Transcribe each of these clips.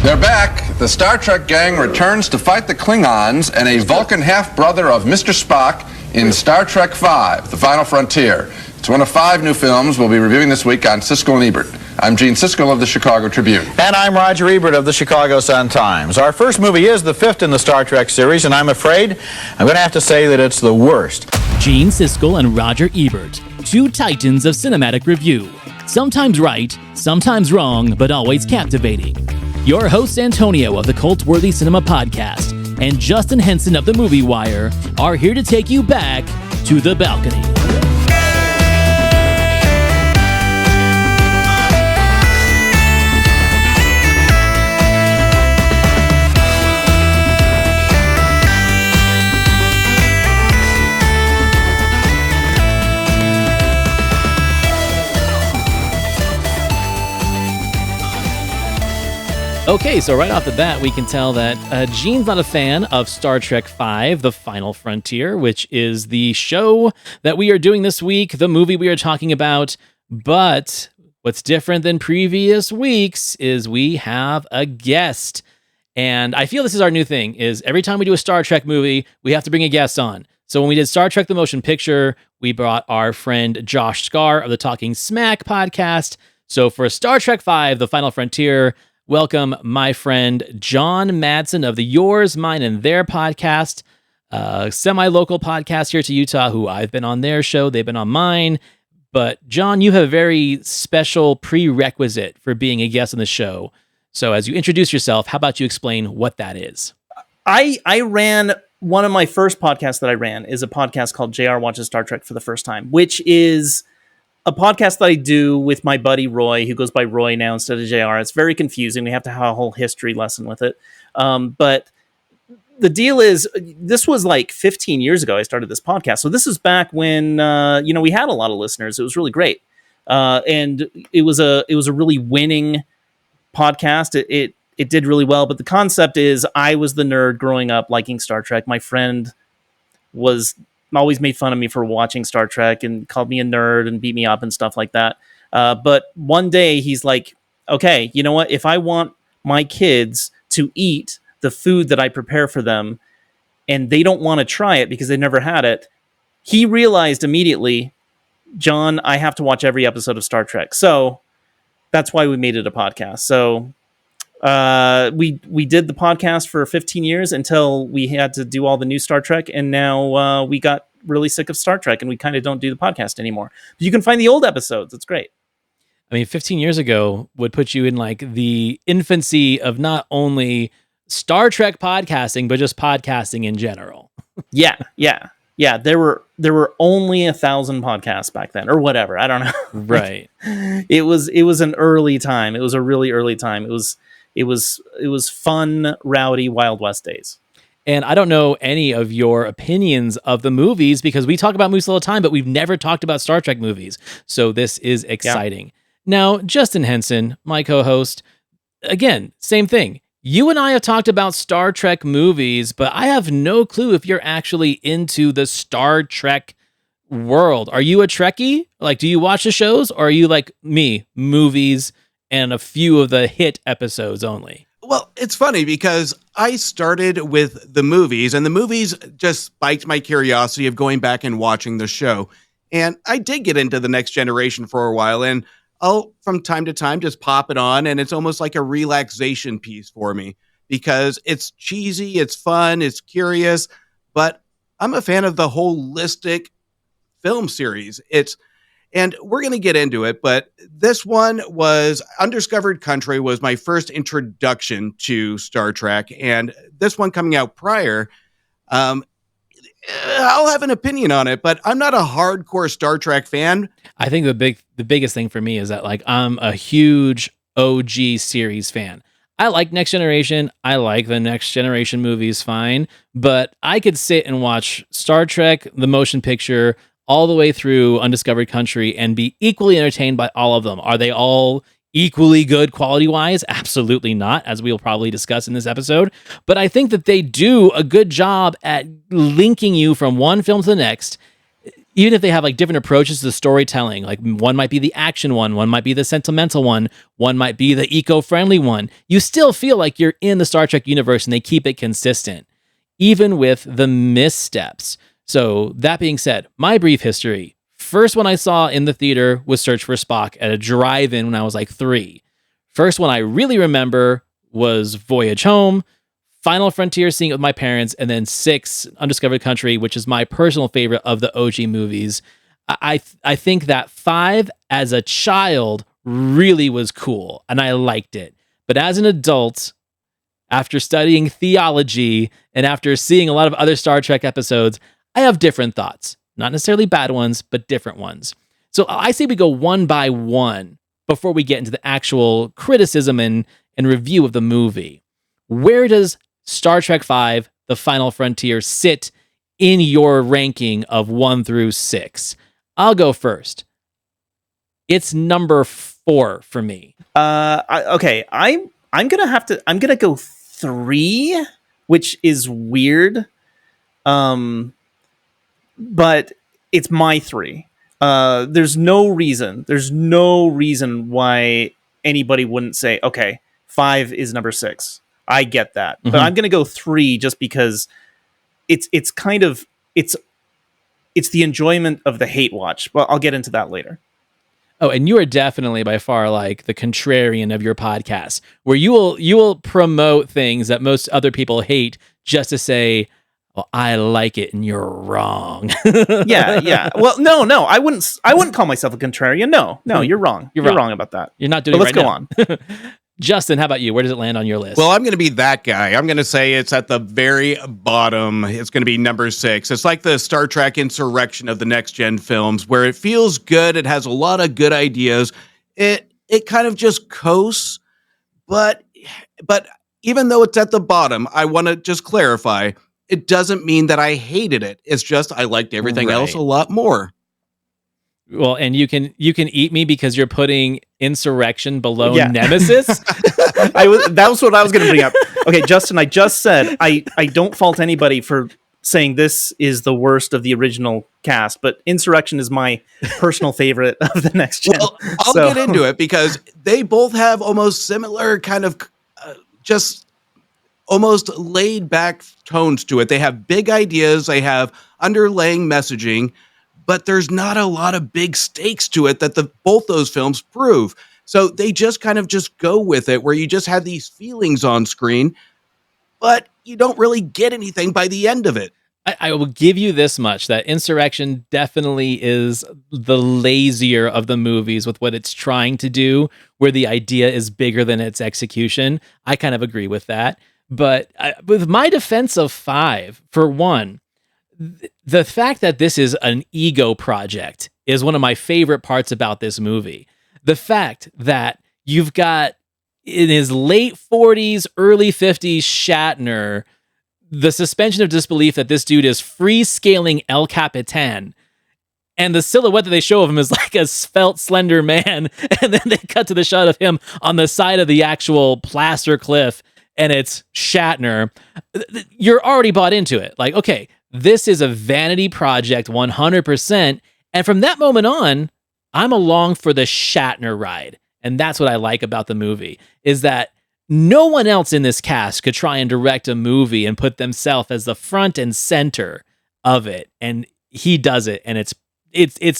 They're back. The Star Trek gang returns to fight the Klingons and a Vulcan half-brother of Mr. Spock in Star Trek V, The Final Frontier. It's one of 5 new films we'll be reviewing this week on Siskel and Ebert. I'm Gene Siskel of the Chicago Tribune. And I'm Roger Ebert of the Chicago Sun-Times. Our first movie is the 5th in the Star Trek series, and I'm afraid I'm going to have to say that it's the worst. Gene Siskel and Roger Ebert, 2 titans of cinematic review. Sometimes right, sometimes wrong, but always captivating. Your hosts Antonio of the Cult-Worthy Cinema Podcast and Justin Henson of the Movie Wire are here to take you back to the balcony. Okay, so right off the bat, we can tell that Gene's not a fan of Star Trek V, The Final Frontier, which is the show that we are doing this week, the movie we are talking about. But what's different than previous weeks is we have a guest. And I feel this is our new thing, is every time we do a Star Trek movie, we have to bring a guest on. So when we did Star Trek The Motion Picture, we brought our friend Josh Scar of the Talking Smack podcast. So for Star Trek V, The Final Frontier, welcome my friend John MADSEN of the Yours, Mine, and Their podcast, semi-local podcast here to Utah, who I've been on their show, they've been on mine. But John, you have a very special prerequisite for being a guest on the show. So as you introduce yourself, how about you explain what that is? I ran, one of my first podcasts that I ran is a podcast called JR Watches Star Trek for the First Time, which is a podcast that I do with my buddy Roy, who goes by Roy now instead of JR. It's very confusing. We have to have a whole history lesson with it. But the deal is, this was like 15 years ago I started this podcast. So this is back when, we had a lot of listeners. It was really great. And it was a really winning podcast. It did really well. But the concept is, I was the nerd growing up liking Star Trek. My friend always made fun of me for watching Star Trek and called me a nerd and beat me up and stuff like that. But one day he's like, okay, you know what? If I want my kids to eat the food that I prepare for them and they don't want to try it because they never had it, he realized immediately, John, I have to watch every episode of Star Trek. So that's why we made it a podcast. So we did the podcast for 15 years until we had to do all the new Star Trek, and now we got really sick of Star Trek and we kind of don't do the podcast anymore. But you can find the old episodes. It's great. I mean, 15 years ago would put you in like the infancy of not only Star Trek podcasting, but just podcasting in general. Yeah. There were only 1,000 podcasts back then, or whatever. I don't know. Right. It was an early time. It was a really early time. It was fun, rowdy, Wild West days. And I don't know any of your opinions of the movies, because we talk about movies all the time, but we've never talked about Star Trek movies. So this is exciting. Yeah. Now, Justin Henson, my co-host, again, same thing. You and I have talked about Star Trek movies, but I have no clue if you're actually into the Star Trek world. Are you a Trekkie? Like, do you watch the shows, or are you like me, movies and a few of the hit episodes only? Well, it's funny because I started with the movies, and the movies just spiked my curiosity of going back and watching the show. And I did get into The Next Generation for a while, and I'll, from time to time, just pop it on, and it's almost like a relaxation piece for me because it's cheesy, it's fun, it's curious, but I'm a fan of the holistic film series. And we're going to get into it, but this one was Undiscovered Country was my first introduction to Star Trek, and this one coming out prior, I'll have an opinion on it, but I'm not a hardcore Star Trek fan. I think the biggest thing for me is that like I'm a huge OG series fan. I like Next Generation. I like the Next Generation movies fine, but I could sit and watch Star Trek, the motion picture, all the way through Undiscovered Country and be equally entertained by all of them. Are they all equally good quality-wise? Absolutely not, as we'll probably discuss in this episode. But I think that they do a good job at linking you from one film to the next. even if they have like different approaches to the storytelling, like one might be the action one might be the sentimental one might be the eco-friendly one, you still feel like you're in the Star Trek universe and they keep it consistent, even with the missteps. So that being said, my brief history. First one I saw in the theater was Search for Spock at a drive-in when I was like 3. First one I really remember was Voyage Home, Final Frontier, seeing it with my parents, and then 6, Undiscovered Country, which is my personal favorite of the OG movies. I think that 5 as a child really was cool, and I liked it. But as an adult, after studying theology and after seeing a lot of other Star Trek episodes, I have different thoughts. Not necessarily bad ones, but different ones. So I say we go one by one before we get into the actual criticism and review of the movie. Where does Star Trek V, The Final Frontier, sit in your ranking of 1 through 6? I'll go first. It's number 4 for me. Okay, I'm gonna go 3, which is weird. But it's my 3. There's no reason why anybody wouldn't say, okay, 5 is number 6. I get that. But I'm going to go 3 just because it's the enjoyment of the hate watch. Well, I'll get into that later. Oh, and you are definitely by far like the contrarian of your podcast, where you will promote things that most other people hate just to say, well, I like it and you're wrong. Yeah. Well, no, I wouldn't call myself a contrarian. No, you're wrong. You're wrong about that. You're not doing but it let's right go on. Justin, how about you? Where does it land on your list? Well, I'm going to be that guy. I'm going to say it's at the very bottom. It's going to be number 6. It's like the Star Trek Insurrection of the next gen films, where it feels good. It has a lot of good ideas. It kind of just coasts. But even though it's at the bottom, I want to just clarify, it doesn't mean that I hated it. It's just I liked everything else a lot more. Well, and you can eat me because you're putting Insurrection below Nemesis. That was what I was going to bring up. Okay, Justin, I just said I don't fault anybody for saying this is the worst of the original cast, but Insurrection is my personal favorite of the next gen. Well, I'll get into it because they both have almost similar kind of just almost laid back tones to it. They have big ideas. They have underlying messaging, but there's not a lot of big stakes to it that both those films prove. So they just kind of just go with it, where you just have these feelings on screen, but you don't really get anything by the end of it. I will give you this much, that Insurrection definitely is the lazier of the movies with what it's trying to do, where the idea is bigger than its execution. I kind of agree with that. But with my defense of 5, for one, the fact that this is an ego project is one of my favorite parts about this movie. The fact that you've got, in his late 40s, early 50s, Shatner, the suspension of disbelief that this dude is free-scaling El Capitan, and the silhouette that they show of him is like a svelte, slender man, and then they cut to the shot of him on the side of the actual plaster cliff, and it's Shatner. You're already bought into it. Like, okay, this is a vanity project 100%. And from that moment on, I'm along for the Shatner ride. And that's what I like about the movie, is that no one else in this cast could try and direct a movie and put themselves as the front and center of it. And he does it. And it's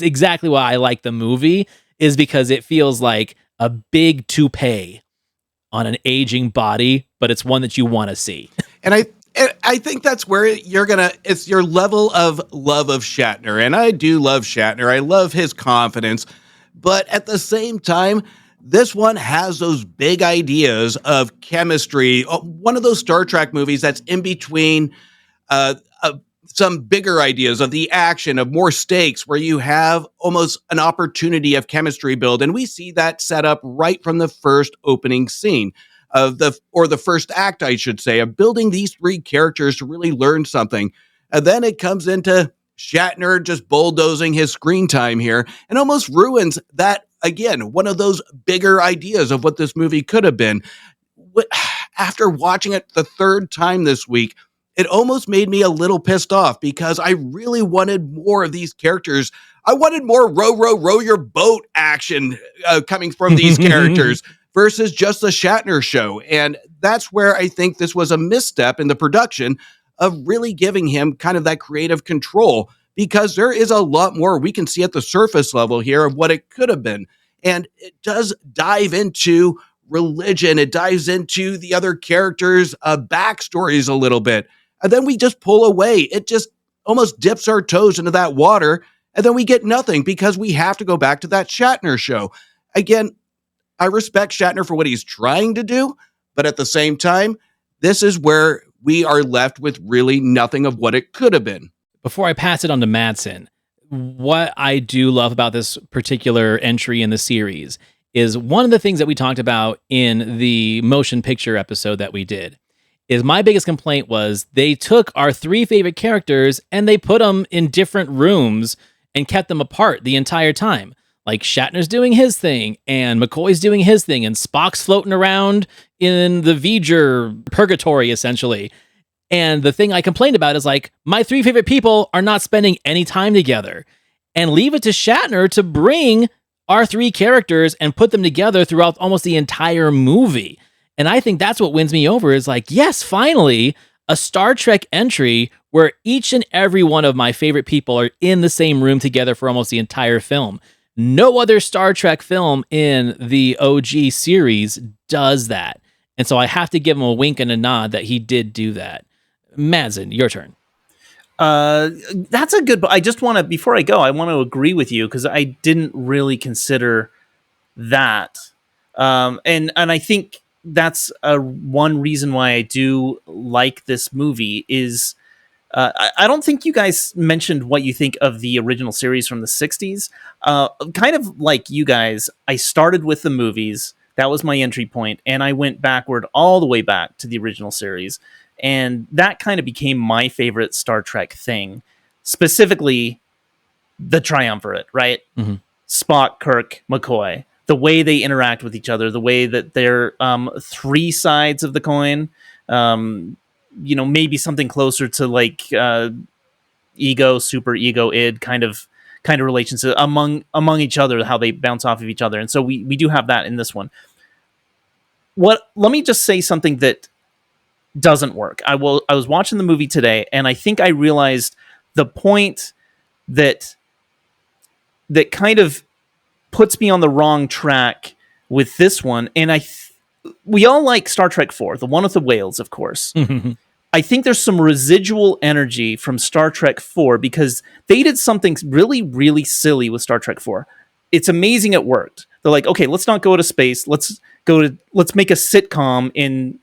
exactly why I like the movie, is because it feels like a big toupee on an aging body, but it's one that you want to see. And I think that's where it's your level of love of Shatner. And I do love Shatner. I love his confidence. But at the same time, this one has those big ideas of chemistry. One of those Star Trek movies that's in between some bigger ideas of the action, of more stakes, where you have almost an opportunity of chemistry build. And we see that set up right from the first opening scene of the first act, I should say, of building these 3 characters to really learn something. And then it comes into Shatner just bulldozing his screen time here and almost ruins that, again, one of those bigger ideas of what this movie could have been. After watching it the 3rd time this week, it almost made me a little pissed off because I really wanted more of these characters. I wanted more row your boat action coming from these characters versus just the Shatner show. And that's where I think this was a misstep in the production of really giving him kind of that creative control, because there is a lot more we can see at the surface level here of what it could have been. And it does dive into religion. It dives into the other characters' backstories a little bit. And then we just pull away. It just almost dips our toes into that water. And then we get nothing because we have to go back to that Shatner show. Again, I respect Shatner for what he's trying to do. But at the same time, this is where we are left with really nothing of what it could have been. Before I pass it on to Madsen, what I do love about this particular entry in the series is one of the things that we talked about in the motion picture episode that we did is my biggest complaint was they took our three favorite characters and they put them in different rooms and kept them apart the entire time. Like Shatner's doing his thing and McCoy's doing his thing and Spock's floating around in the V'ger purgatory, essentially. And the thing I complained about is like, my three favorite people are not spending any time together. And leave it to Shatner to bring our three characters and put them together throughout almost the entire movie. And I think that's what wins me over is like, yes, finally, a Star Trek entry where each and every one of my favorite people are in the same room together for almost the entire film. No other Star Trek film in the OG series does that. And so I have to give him a wink and a nod that he did do that. Madsen, your turn. That's a good, but I just want to, before I go, I want to agree with you because I didn't really consider that. And I think that's one reason why I do like this movie is I don't think you guys mentioned what you think of the original series from the 60s. Kind of like you guys, I started with the movies. That was my entry point, and I went backward all the way back to the original series. And that kind of became my favorite Star Trek thing, specifically the triumvirate, right? Mm-hmm. Spock, Kirk, McCoy, the way they interact with each other, the way that they're three sides of the coin, maybe something closer to like ego, super ego, id kind of relationship among each other, how they bounce off of each other. And so we do have that in this one. Let me just say something that doesn't work. I was watching the movie today, and I think I realized the point that kind of puts me on the wrong track with this one. And we all like Star Trek IV, the one with the whales, of course. I think there's some residual energy from Star Trek IV because they did something really, really silly with Star Trek IV. It's amazing it worked. They're like, okay, let's not go to space. Let's make a sitcom in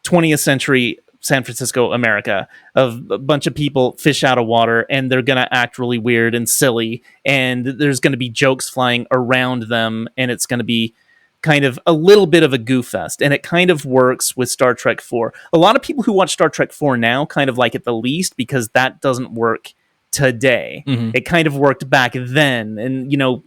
20th century San Francisco, America, of a bunch of people fish out of water, and they're going to act really weird and silly, and there's going to be jokes flying around them, and it's going to be kind of a little bit of a goof fest, and it kind of works with Star Trek IV. A lot of people who watch Star Trek IV now kind of like it the least because that doesn't work today. Mm-hmm. It kind of worked back then, and,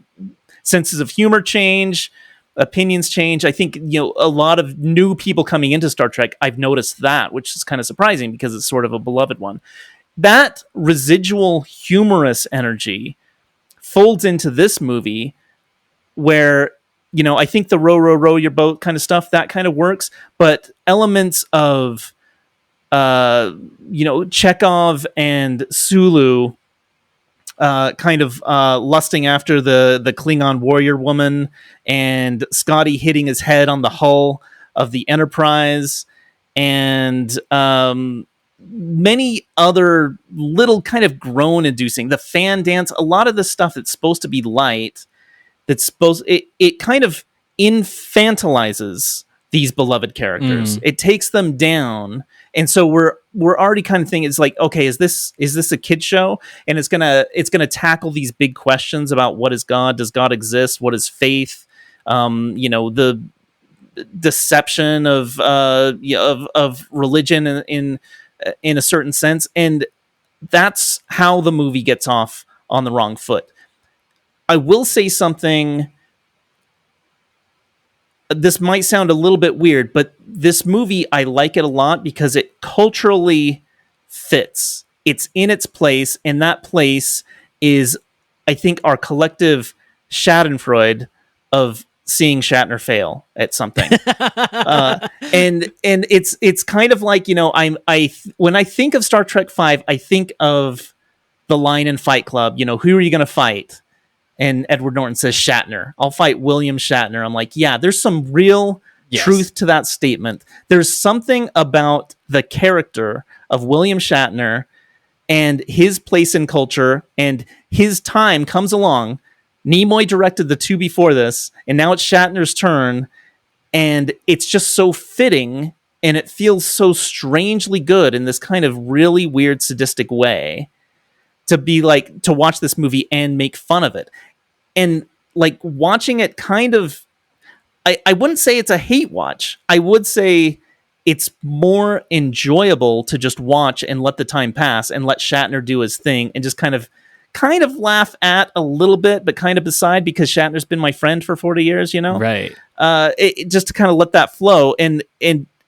senses of humor change, opinions change. I think, a lot of new people coming into Star Trek, I've noticed that, which is kind of surprising because it's sort of a beloved one. That residual humorous energy folds into this movie where, I think the row your boat kind of stuff, that kind of works, but elements of, Chekhov and Sulu kind of lusting after the Klingon warrior woman, and Scotty hitting his head on the hull of the Enterprise, and many other little kind of groan-inducing. The fan dance, a lot of the stuff that's supposed to be light, it kind of infantilizes these beloved characters. It takes them down. And so we're already kind of thinking, it's like, okay, is this a kid show? And it's gonna tackle these big questions about what is God? Does God exist? What is faith? The deception of religion in a certain sense, and that's how the movie gets off on the wrong foot. I will say something. This might sound a little bit weird, but this movie, I like it a lot because it culturally fits. It's in its place, and that place is, I think, our collective Schadenfreude of seeing Shatner fail at something. And it's kind of like, when I think of Star Trek V, I think of the line in Fight Club, who are you going to fight? And Edward Norton says Shatner. I'll fight William Shatner. I'm like, yeah, there's some real truth to that statement. There's something about the character of William Shatner and his place in culture, and his time comes along. Nimoy directed the two before this, and now it's Shatner's turn, and it's just so fitting, and it feels so strangely good in this kind of really weird sadistic way to be like, to watch this movie and make fun of it. And like watching it kind of, I wouldn't say it's a hate watch. I would say it's more enjoyable to just watch and let the time pass and let Shatner do his thing and just kind of laugh at a little bit, but kind of beside, because Shatner's been my friend for 40 years, Right. Just to kind of let that flow and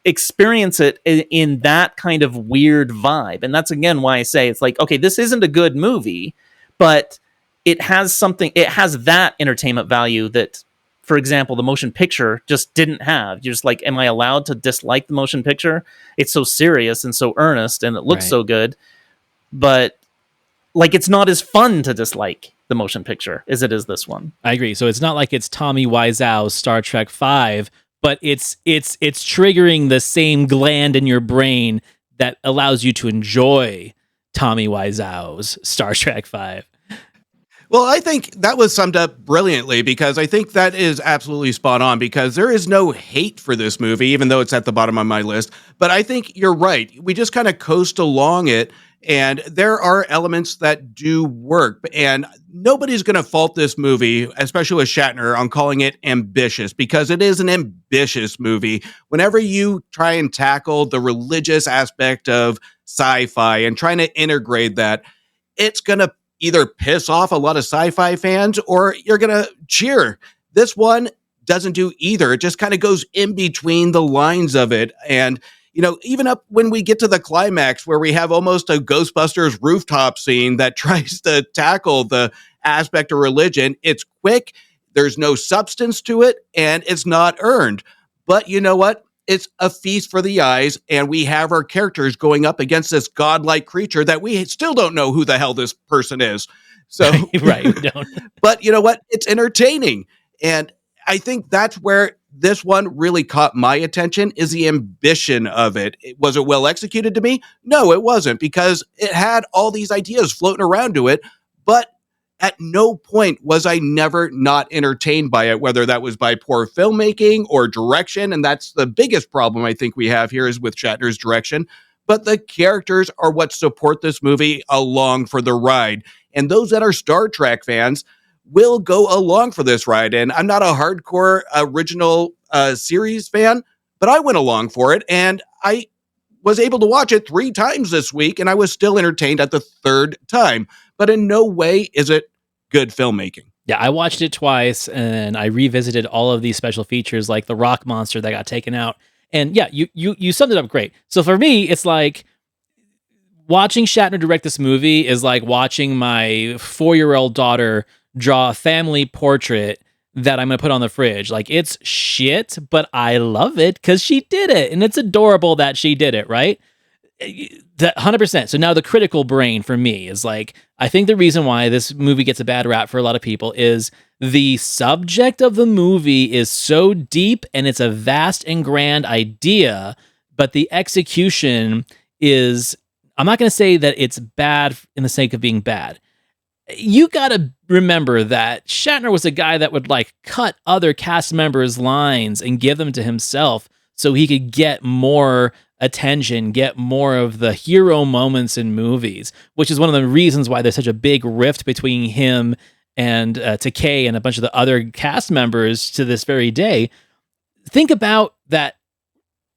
experience it in that kind of weird vibe. And that's, again, why I say it's like, okay, this isn't a good movie, but it has something, it has that entertainment value that, for example, the motion picture just didn't have. You're just like, am I allowed to dislike the motion picture? It's so serious and so earnest, and it looks so good, but like, it's not as fun to dislike the motion picture as it is this one. I agree. So it's not like it's Tommy Wiseau's Star Trek V, but it's triggering the same gland in your brain that allows you to enjoy Tommy Wiseau's Star Trek V. Well, I think that was summed up brilliantly, because I think that is absolutely spot on, because there is no hate for this movie, even though it's at the bottom of my list. But I think you're right. We just kind of coast along it, and there are elements that do work. And nobody's going to fault this movie, especially with Shatner, on calling it ambitious, because it is an ambitious movie. Whenever you try and tackle the religious aspect of sci-fi and trying to integrate that, it's going to either piss off a lot of sci-fi fans or you're going to cheer. This one doesn't do either. It just kind of goes in between the lines of it. And, even up when we get to the climax where we have almost a Ghostbusters rooftop scene that tries to tackle the aspect of religion, it's quick, there's no substance to it, and it's not earned. But you know what? It's a feast for the eyes, and we have our characters going up against this godlike creature that we still don't know who the hell this person is. So, right, we don't. But you know what? It's entertaining. And I think that's where this one really caught my attention, is the ambition of it. Was it well executed to me? No, it wasn't, because it had all these ideas floating around to it, but at no point was I never not entertained by it, whether that was by poor filmmaking or direction. And that's the biggest problem I think we have here, is with Shatner's direction. But the characters are what support this movie along for the ride. And those that are Star Trek fans will go along for this ride. And I'm not a hardcore original series fan, but I went along for it. And I was able to watch it 3 times this week, and I was still entertained at the 3rd time. But in no way is it good filmmaking. Yeah, I watched it twice, and I revisited all of these special features, like the rock monster that got taken out. And yeah, you summed it up great. So for me, it's like watching Shatner direct this movie is like watching my 4-year-old daughter draw a family portrait that I'm going to put on the fridge. Like, it's shit, but I love it because she did it, and it's adorable that she did it, right? 100%. So now the critical brain for me is like, I think the reason why this movie gets a bad rap for a lot of people is the subject of the movie is so deep, and it's a vast and grand idea, but the execution is, I'm not going to say that it's bad in the sake of being bad. You got to remember that Shatner was a guy that would like cut other cast members' lines and give them to himself so he could get more attention, get more of the hero moments in movies, which is one of the reasons why there's such a big rift between him and Takei and a bunch of the other cast members to this very day. Think about that.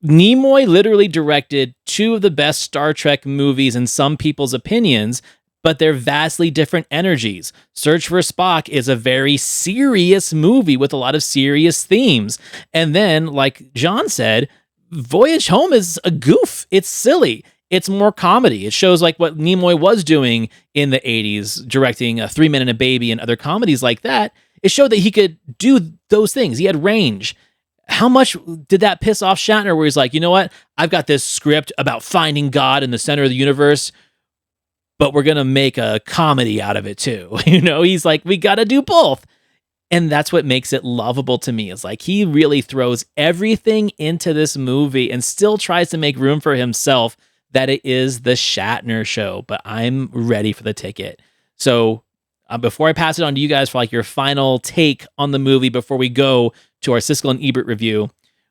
Nimoy literally directed 2 of the best Star Trek movies in some people's opinions, but they're vastly different energies. Search for Spock is a very serious movie with a lot of serious themes. And then, like John said, Voyage Home is a goof. It's silly. it's more comedy. It shows like what Nimoy was doing in the 80s, directing a 3 Men and a Baby and other comedies like that. It showed that he could do those things. He had range. How much did that piss off Shatner where he's like, you know what? I've got this script about finding God in the center of the universe, but we're going to make a comedy out of it too. He's like, we got to do both. And that's what makes it lovable to me. Is like he really throws everything into this movie and still tries to make room for himself that it is the Shatner show. But I'm ready for the ticket. So before I pass it on to you guys for like your final take on the movie before we go to our Siskel and Ebert review,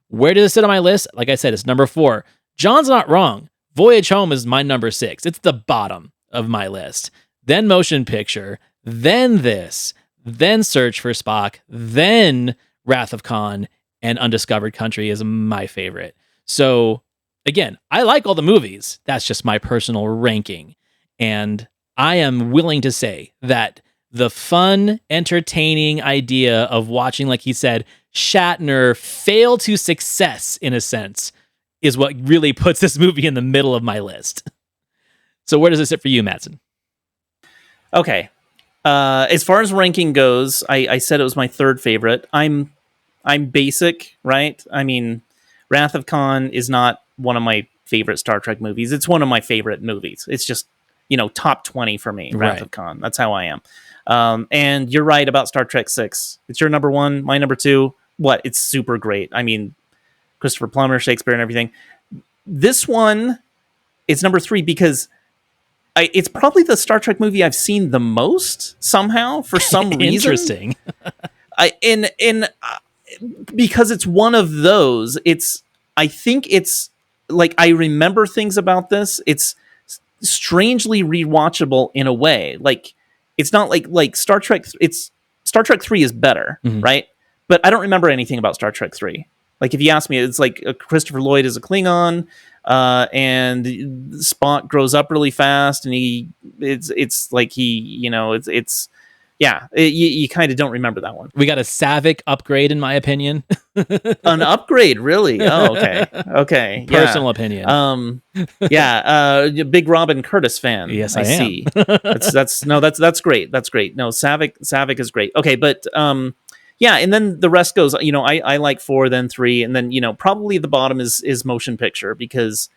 where does it sit on my list? Like I said, it's number 4. John's not wrong. Voyage Home is my number 6. It's the bottom of my list. Then Motion Picture. Then this. Then Search for Spock, then Wrath of Khan, and Undiscovered Country is my favorite. So, again, I like all the movies. That's just my personal ranking. And I am willing to say that the fun, entertaining idea of watching, like he said, Shatner fail to success, in a sense, is what really puts this movie in the middle of my list. So where does it sit for you, Madsen? Okay. As far as ranking goes, I said it was my 3rd favorite. I'm basic, right? I mean, Wrath of Khan is not one of my favorite Star Trek movies. It's one of my favorite movies. It's just, top 20 for me, Wrath of Khan. That's how I am. And you're right about Star Trek 6. It's your number 1, my number 2. What? It's super great. I mean, Christopher Plummer, Shakespeare, and everything. This one, it's number 3 because it's probably the Star Trek movie I've seen the most somehow for some reason. Interesting. Because it's one of those. I think it's like I remember things about this. It's strangely rewatchable in a way. Like it's not like Star Trek. It's Star Trek 3 is better, right? But I don't remember anything about Star Trek 3. Like if you ask me, it's like Christopher Lloyd is a Klingon. And Spock grows up really fast, and you kind of don't remember that one. We got a Savick upgrade, in my opinion. An upgrade, really? Oh, okay. Personal opinion. Big Robin Curtis fan. Yes, I am. See. That's great. That's great. No, Savick is great. Okay, but and then the rest goes, I like 4, then 3, and then, probably the bottom is Motion Picture because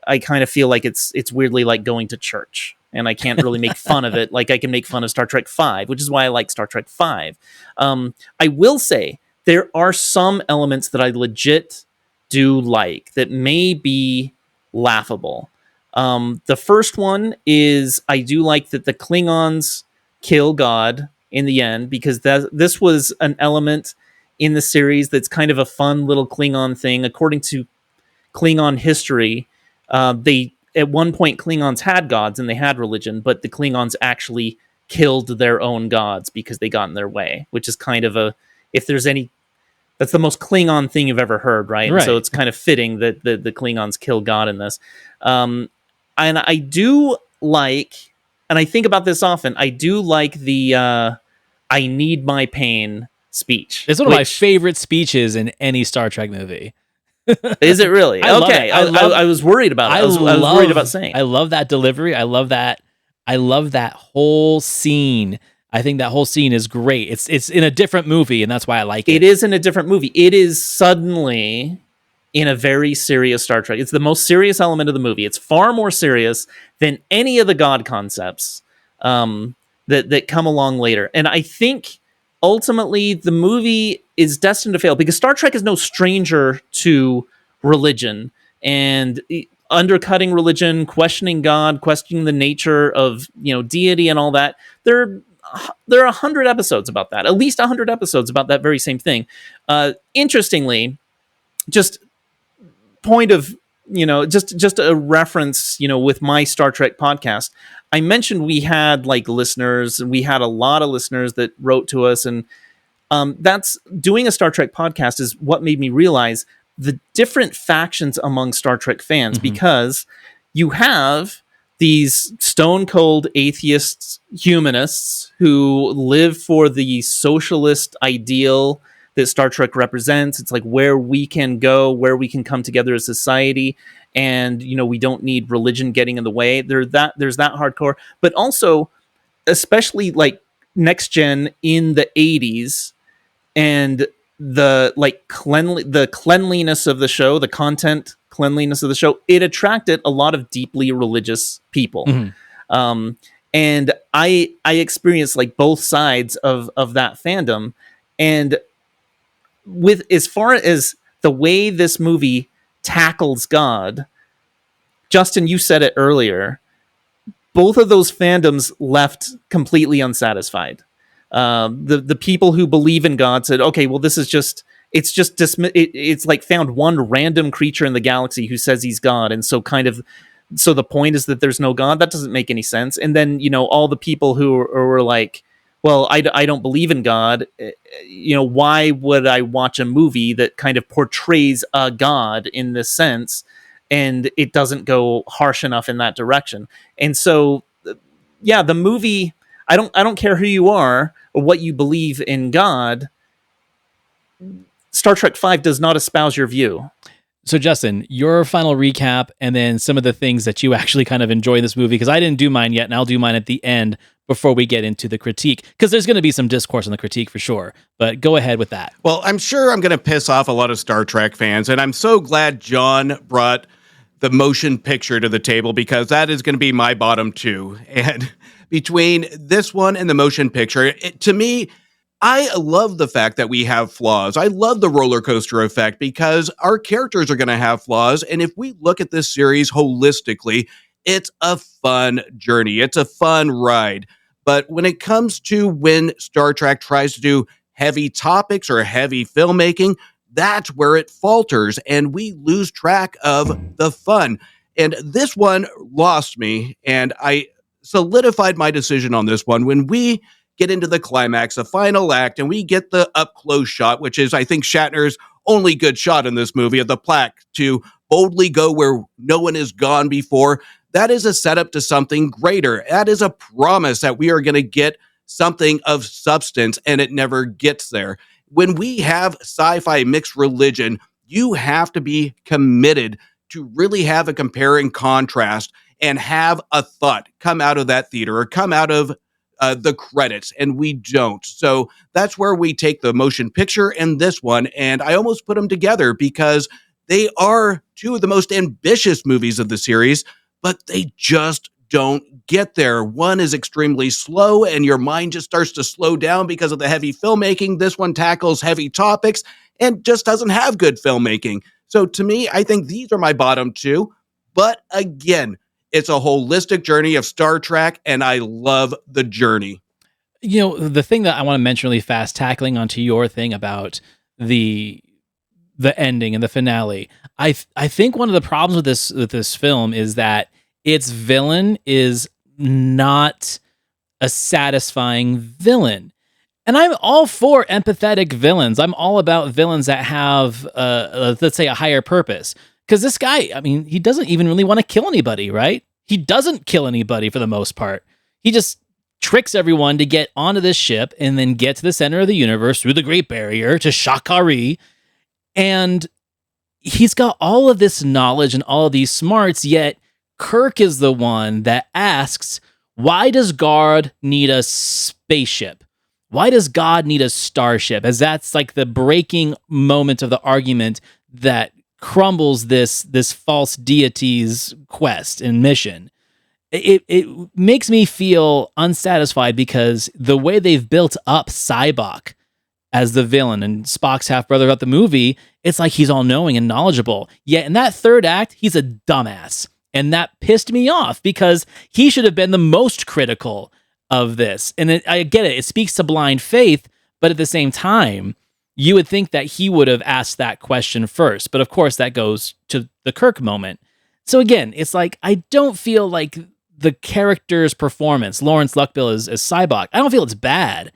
I kind of feel like it's weirdly like going to church and I can't really make fun of it. Like I can make fun of Star Trek V, which is why I like Star Trek V. I will say there are some elements that I legit do like that may be laughable. The first one is I do like that the Klingons kill God in the end, because this was an element in the series that's kind of a fun little Klingon thing. According to Klingon history, at one point Klingons had gods and they had religion, but the Klingons actually killed their own gods because they got in their way, which is kind of that's the most Klingon thing you've ever heard, right? Right. So it's kind of fitting that the Klingons kill God in this. And I do like, and I think about this often, I do like the I need my pain speech. It's one of my favorite speeches in any Star Trek movie. Is it really? Okay. I was worried about it. I was worried about saying. I love that delivery. I love that whole scene. I think that whole scene is great. It's in a different movie, and that's why I like it. It is in a different movie. It is suddenly in a very serious Star Trek. It's the most serious element of the movie. It's far more serious than any of the God concepts that come along later. And I think ultimately the movie is destined to fail because Star Trek is no stranger to religion and undercutting religion, questioning God, questioning the nature of deity and all that. There are 100 episodes about that, at least 100 episodes about that very same thing. Interestingly, just point of just a reference, with my Star Trek podcast, I mentioned we had listeners, and we had a lot of listeners that wrote to us, and that's doing a Star Trek podcast is what made me realize the different factions among Star Trek fans, because you have these stone cold atheists, humanists who live for the socialist ideal that Star Trek represents. It's like where we can go, where we can come together as society. and we don't need religion getting in the way. There's that hardcore, but also especially like Next Gen in the 80s, and the cleanliness of the show, the content cleanliness of the show, it attracted a lot of deeply religious people. And I experienced like both sides of that fandom. And with as far as the way this movie tackles God, Justin, you said it earlier, both of those fandoms left completely unsatisfied. The people who believe in God said, okay, well, this is just, it's like found one random creature in the galaxy who says he's God. And so so the point is that there's no God. That doesn't make any sense. And then, all the people who were like, well, I don't believe in God. Why would I watch a movie that kind of portrays a God in this sense? And it doesn't go harsh enough in that direction. And so, yeah, the movie, I don't care who you are or what you believe in God, Star Trek V does not espouse your view. So, Justin, your final recap and then some of the things that you actually kind of enjoy in this movie, because I didn't do mine yet, and I'll do mine at the end before we get into the critique, because there's going to be some discourse on the critique for sure. But go ahead with that. Well, I'm sure I'm going to piss off a lot of Star Trek fans, and I'm so glad John brought the motion picture to the table, because that is going to be my bottom two. And between this one and the motion picture, to me, I love the fact that we have flaws. I love the roller coaster effect, because our characters are going to have flaws. And if we look at this series holistically, it's a fun journey. It's a fun ride. But when it comes to when Star Trek tries to do heavy topics or heavy filmmaking, that's where it falters and we lose track of the fun. And this one lost me, and I solidified my decision on this one when we get into the climax, the final act, and we get the up-close shot, which is, I think, Shatner's only good shot in this movie, of the plaque to boldly go where no one has gone before. That is a setup to something greater. That is a promise that we are going to get something of substance, and it never gets there. When we have sci-fi mixed religion, you have to be committed to really have a compare and contrast and have a thought come out of that theater or come out of the credits, and we don't. So that's where we take the motion picture and this one, and I almost put them together because they are two of the most ambitious movies of the series, but they just don't get there. One is extremely slow, and your mind just starts to slow down because of the heavy filmmaking. This one tackles heavy topics and just doesn't have good filmmaking. So to me, I think these are my bottom two. But again, it's a holistic journey of Star Trek, and I love the journey. The thing that I want to mention really fast, tackling onto your thing about the ending and the finale, I think one of the problems with this film is that its villain is not a satisfying villain. And I'm all for empathetic villains. I'm all about villains that have, let's say, a higher purpose. Because this guy, I mean, he doesn't even really want to kill anybody, right? He doesn't kill anybody for the most part. He just tricks everyone to get onto this ship and then get to the center of the universe through the Great Barrier to Sha Ka Ree. And he's got all of this knowledge and all of these smarts, yet Kirk is the one that asks, why does God need a spaceship? Why does God need a starship? As that's like the breaking moment of the argument that crumbles this false deity's quest and mission. It makes me feel unsatisfied because the way they've built up Sybok as the villain and Spock's half-brother throughout the movie, it's like he's all-knowing and knowledgeable. Yet in that third act, he's a dumbass. And that pissed me off because he should have been the most critical of this. And I get it. It speaks to blind faith, but at the same time, you would think that he would have asked that question first. But of course, that goes to the Kirk moment. So again, it's like, I don't feel like the character's performance, Lawrence Luckbill as Sybok, I don't feel it's bad.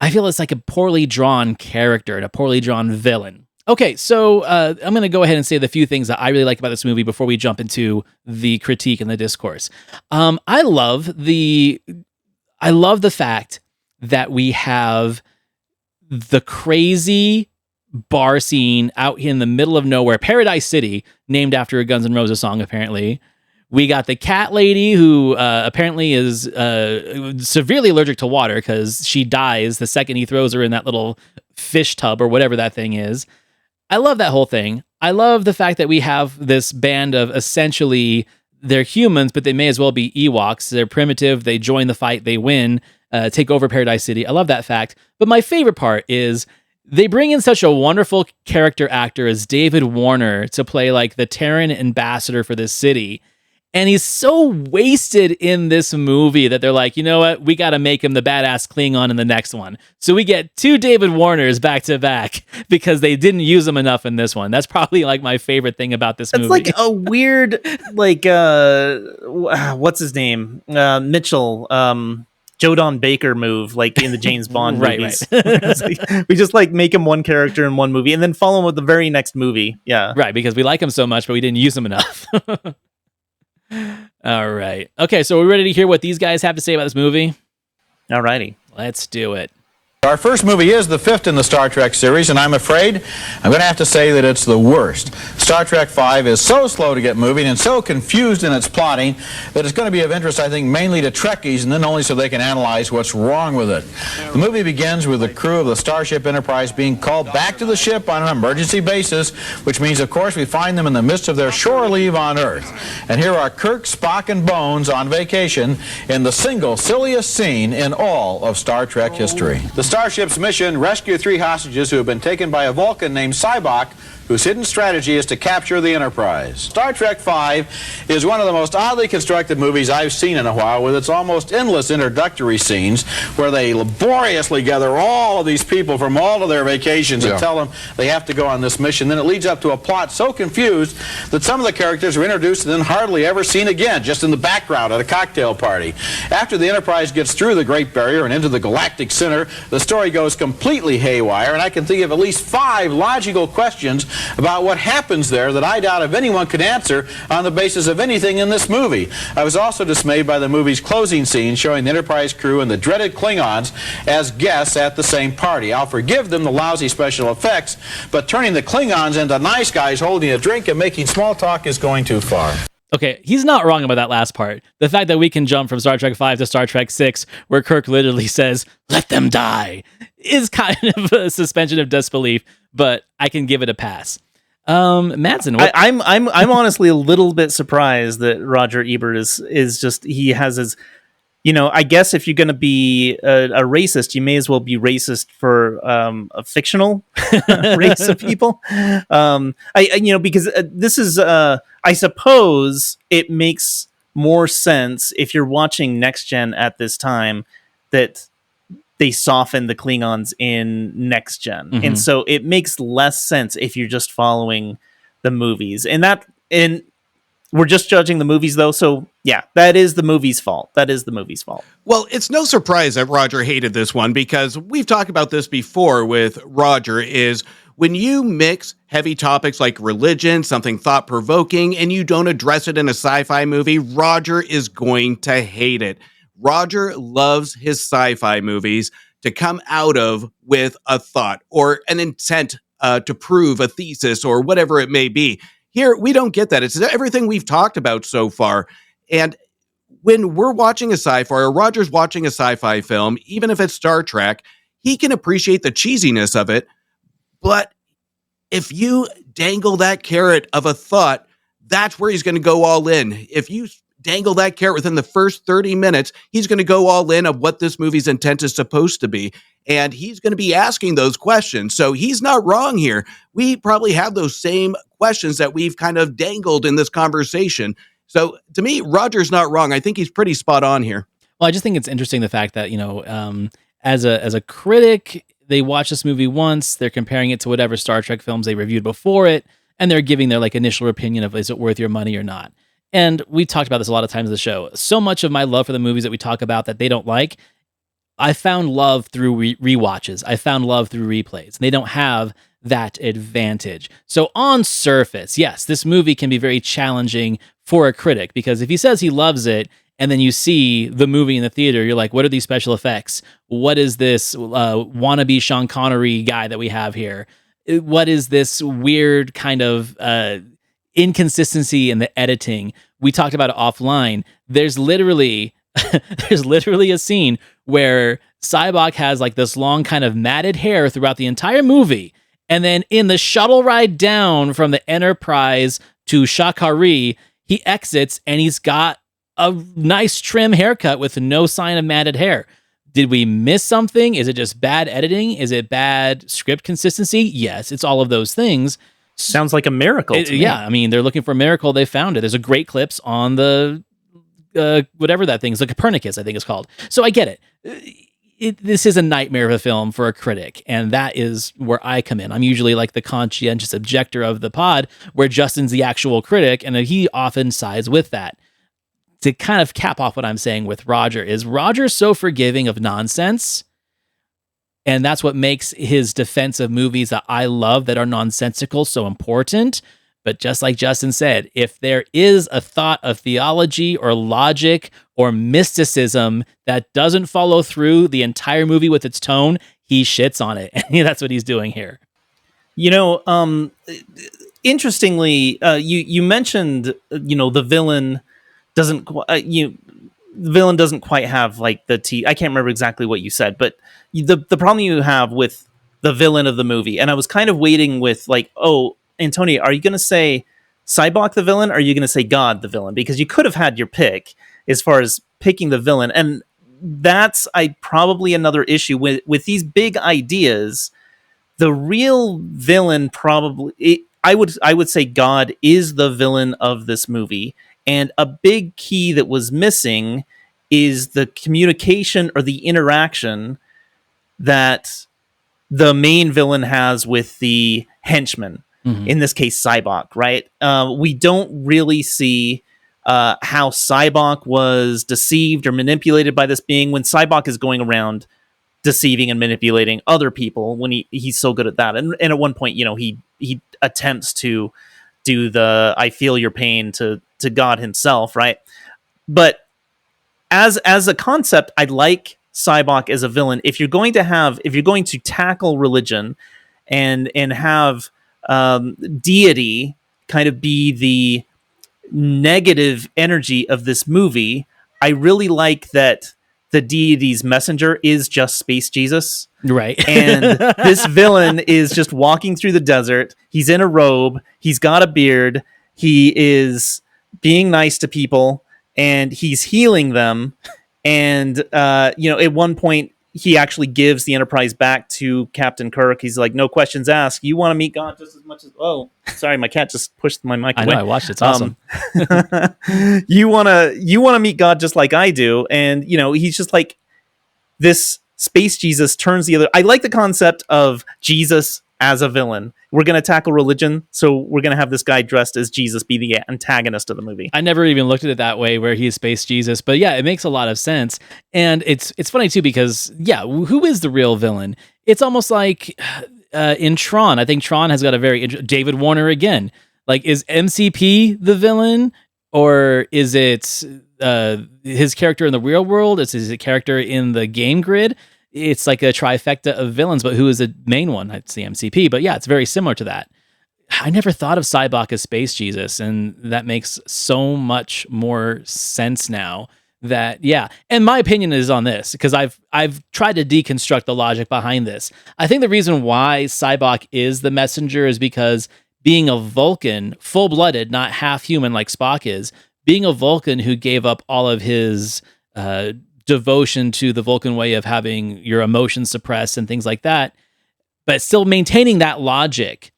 I feel it's like a poorly drawn character and a poorly drawn villain. Okay, so I'm going to go ahead and say the few things that I really like about this movie before we jump into the critique and the discourse. I love the fact that we have the crazy bar scene out in the middle of nowhere, Paradise City, named after a Guns N' Roses song, apparently. We got the cat lady who apparently is severely allergic to water because she dies the second he throws her in that little fish tub or whatever that thing is. I love that whole thing. I love the fact that we have this band of essentially, they're humans, but they may as well be Ewoks. They're primitive. They join the fight. They win, take over Paradise City. I love that fact. But my favorite part is they bring in such a wonderful character actor as David Warner to play like the Terran ambassador for this city. And he's so wasted in this movie that they're like, you know what? We got to make him the badass Klingon in the next one. So we get 2 David Warners back to back because they didn't use them enough in this one. That's probably like my favorite thing about this movie. It's like a weird, like, what's his name? Mitchell, Joe Don Baker move, like in the James Bond movies. Right. We just like make him one character in one movie and then follow him with the very next movie. Yeah. Right, because we like him so much, but we didn't use him enough. All right. Okay, so we're ready to hear what these guys have to say about this movie? All righty. Let's do it. Our first movie is the 5th in the Star Trek series, and I'm afraid I'm going to have to say that it's the worst. Star Trek V is so slow to get moving and so confused in its plotting that it's going to be of interest, I think, mainly to Trekkies, and then only so they can analyze what's wrong with it. The movie begins with the crew of the Starship Enterprise being called back to the ship on an emergency basis, which means, of course, we find them in the midst of their shore leave on Earth. And here are Kirk, Spock, and Bones on vacation in the single silliest scene in all of Star Trek history. The Starship's mission: rescue 3 hostages who have been taken by a Vulcan named Sybok, whose hidden strategy is to capture the Enterprise. Star Trek V is one of the most oddly constructed movies I've seen in a while, with its almost endless introductory scenes where they laboriously gather all of these people from all of their vacations and tell them they have to go on this mission. Then it leads up to a plot so confused that some of the characters are introduced and then hardly ever seen again, just in the background at a cocktail party. After the Enterprise gets through the Great Barrier and into the galactic center, the story goes completely haywire, and I can think of at least 5 logical questions about what happens there that I doubt if anyone could answer on the basis of anything in this movie. I was also dismayed by the movie's closing scene showing the Enterprise crew and the dreaded Klingons as guests at the same party. I'll forgive them the lousy special effects, but turning the Klingons into nice guys holding a drink and making small talk is going too far. Okay, he's not wrong about that last part. The fact that we can jump from Star Trek V to Star Trek VI, where Kirk literally says, "Let them die," is kind of a suspension of disbelief, but I can give it a pass. Madsen, what? I'm honestly a little bit surprised that Roger Ebert is just, he has his, you know, I guess if you're going to be a racist, you may as well be racist for a fictional race of people. Because this is, I suppose it makes more sense if you're watching Next Gen at this time that they soften the Klingons in Next Gen. Mm-hmm. And so it makes less sense if you're just following the movies. And we're just judging the movies, though. So, yeah, that is the movie's fault. Well, it's no surprise that Roger hated this one, because we've talked about this before with Roger, is when you mix heavy topics like religion, something thought-provoking, and you don't address it in a sci-fi movie, Roger is going to hate it. Roger loves his sci-fi movies to come out of with a thought or an intent to prove a thesis or whatever it may be. Here, we don't get that. It's everything we've talked about so far. And when we're watching a sci-fi, or Roger's watching a sci-fi film, even if it's Star Trek, he can appreciate the cheesiness of it. But if you dangle that carrot of a thought, that's where he's going to go all in. If you dangle that carrot within the first 30 minutes, he's going to go all in of what this movie's intent is supposed to be. And he's going to be asking those questions. So he's not wrong here. We probably have those same questions that we've kind of dangled in this conversation. So to me, Roger's not wrong. I think he's pretty spot on here. Well, I just think it's interesting, the fact that, as a critic, they watch this movie once, they're comparing it to whatever Star Trek films they reviewed before it, and they're giving their initial opinion of, is it worth your money or not? And we talked about this a lot of times in the show. So much of my love for the movies that we talk about that they don't like, I found love through rewatches. I found love through replays. They don't have that advantage. So on surface, yes, this movie can be very challenging for a critic, because if he says he loves it and then you see the movie in the theater, you're like, what are these special effects? What is this wannabe Sean Connery guy that we have here? what is this weird kind of inconsistency in the editing? We talked about it offline. There's literally a scene where Sybok has like this long kind of matted hair throughout the entire movie. And then in the shuttle ride down from the Enterprise to Sha Ka Ree, he exits and he's got a nice trim haircut with no sign of matted hair. Did we miss something? Is it just bad editing? Is it bad script consistency? Yes, it's all of those things. Sounds like a miracle to me. Yeah, I mean, they're looking for a miracle. They found it. There's a great clips on the whatever that thing is, the Copernicus, I think it's called. So I get it. This is a nightmare of a film for a critic, and that is where I come in. I'm usually like the conscientious objector of the pod, where Justin's the actual critic, and he often sides with that. To kind of cap off what I'm saying with Roger, is Roger's so forgiving of nonsense, and that's what makes his defense of movies that I love that are nonsensical so important. But just like Justin said, if there is a thought of theology or logic or mysticism that doesn't follow through the entire movie with its tone, he shits on it. And that's what he's doing here. You know, interestingly, you mentioned, the villain doesn't quite have like the T. I can't remember exactly what you said, but the problem you have with the villain of the movie, and I was kind of waiting with like, oh, Antonio, are you going to say Sybok the villain, or are you going to say God the villain? Because you could have had your pick as far as picking the villain, and that's probably another issue with these big ideas. The real villain probably, I would say God is the villain of this movie, and a big key that was missing is the communication or the interaction that the main villain has with the henchman. Mm-hmm. In this case, Sybok, right? We don't really see how Sybok was deceived or manipulated by this being, when Sybok is going around deceiving and manipulating other people when he's so good at that. And at one point, he attempts to do the "I feel your pain" to God himself, right? But as a concept, I like Sybok as a villain. If you're going to tackle religion and have deity kind of be the negative energy of this movie, I really like that the deity's messenger is just Space Jesus. Right. And this villain is just walking through the desert. He's in a robe. He's got a beard. He is being nice to people, and he's healing them. And, at one point, he actually gives the Enterprise back to Captain Kirk. He's like, no questions asked. You want to meet God just as much as... Oh, sorry, my cat just pushed my mic away. I know, I watched it. It's awesome. You want to meet God just like I do. And, he's just like, this Space Jesus turns the other... I like the concept of Jesus as a villain. We're going to tackle religion, so we're going to have this guy dressed as Jesus be the antagonist of the movie. I never even looked at it that way, where he's Space Jesus, but yeah, it makes a lot of sense. And it's funny too, because yeah, who is the real villain? It's almost like in Tron. I think Tron has got a very David Warner again. Like, is MCP the villain, or is it his character in the real world? Is his character in the game grid? It's like a trifecta of villains, but who is the main one? It's the MCP, but yeah, it's very similar to that. I never thought of Sybok as Space Jesus, and that makes so much more sense now. That, yeah, and my opinion is on this, because I've tried to deconstruct the logic behind this. I think the reason why Sybok is the messenger is because being a Vulcan, full-blooded, not half-human like Spock is, being a Vulcan who gave up all of his devotion to the Vulcan way of having your emotions suppressed and things like that, but still maintaining that logic.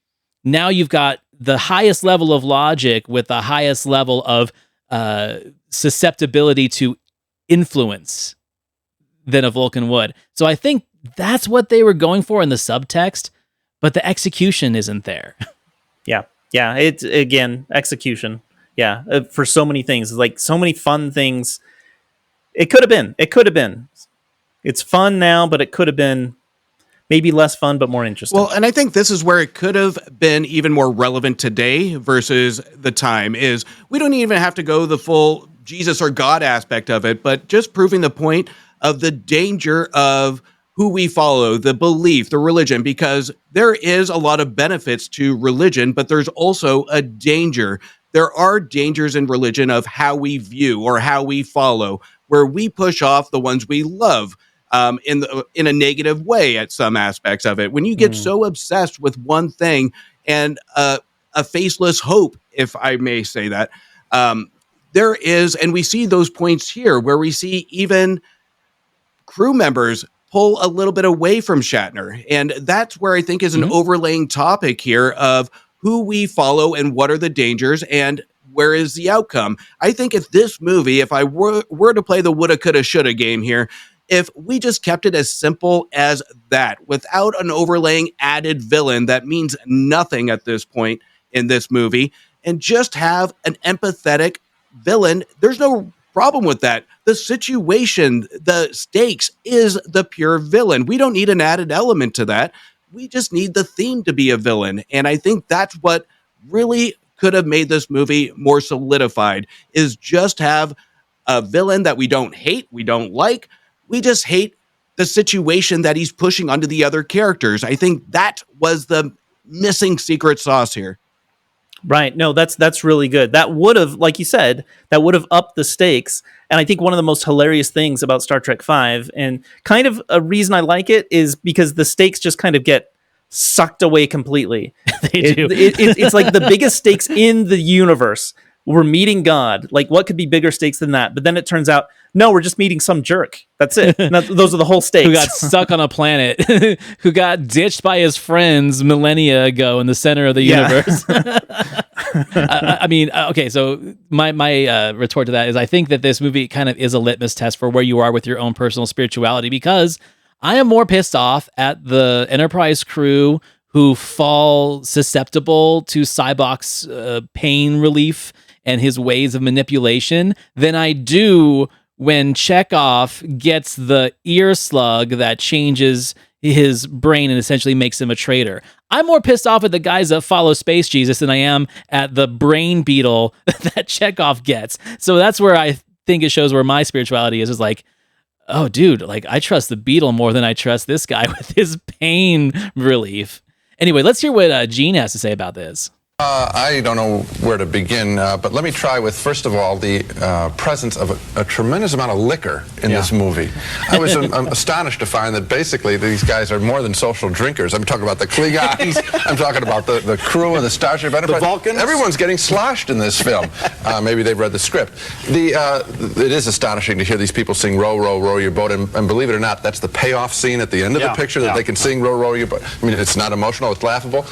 Now you've got the highest level of logic with the highest level of susceptibility to influence than a Vulcan would. So I think that's what they were going for in the subtext, but the execution isn't there. Yeah. It's, again, execution. Yeah, for so many things, like so many fun things. It could have been. It's fun now, but it could have been maybe less fun, but more interesting. Well, and I think this is where it could have been even more relevant today versus the time, is we don't even have to go the full Jesus or God aspect of it, but just proving the point of the danger of who we follow, the belief, the religion, because there is a lot of benefits to religion, but there's also a danger. There are dangers in religion of how we view or how we follow, where we push off the ones we love in a negative way at some aspects of it. When you get so obsessed with one thing and a faceless hope, if I may say that, there is, and we see those points here where we see even crew members pull a little bit away from Shatner. And that's where I think is an overlaying topic here of who we follow and what are the dangers and where is the outcome. I think if this movie, if I were to play the woulda, coulda, shoulda game here, if we just kept it as simple as that, without an overlaying added villain that means nothing at this point in this movie, and just have an empathetic villain, there's no problem with that. The situation, the stakes is the pure villain. We don't need an added element to that. We just need the theme to be a villain. And I think that's what really could have made this movie more solidified, is just have a villain that we don't hate, we don't like. We just hate the situation that he's pushing onto the other characters. I think that was the missing secret sauce here. Right. No, that's really good. That would have, like you said, that would have upped the stakes. And I think one of the most hilarious things about Star Trek V, and kind of a reason I like it, is because the stakes just kind of get sucked away completely. They do. It's like the biggest stakes in the universe. We're meeting God. Like, what could be bigger stakes than that? But then it turns out, no, we're just meeting some jerk. That's it. Those are the whole stakes. Who got stuck on a planet, who got ditched by his friends millennia ago in the center of the universe. I mean, okay, so my retort to that is I think that this movie kind of is a litmus test for where you are with your own personal spirituality, because I am more pissed off at the Enterprise crew who fall susceptible to Sybok's pain relief and his ways of manipulation than I do when Chekhov gets the ear slug that changes his brain and essentially makes him a traitor. I'm more pissed off at the guys that follow Space Jesus than I am at the brain beetle that Chekhov gets. So that's where I think it shows where my spirituality is like, oh, dude, like I trust the beetle more than I trust this guy with his pain relief. Anyway, let's hear what Gene has to say about this. I don't know where to begin, but let me try with, first of all, the presence of a tremendous amount of liquor in this movie. I was astonished to find that basically these guys are more than social drinkers. I'm talking about the Klingons, I'm talking about the crew of the Starship Enterprise. The Vulcans. Everyone's getting sloshed in this film. Maybe they've read the script. It is astonishing to hear these people sing Row, Row, Row Your Boat, and believe it or not, that's the payoff scene at the end of the picture, that they can sing Row, Row Your Boat. I mean, it's not emotional, it's laughable.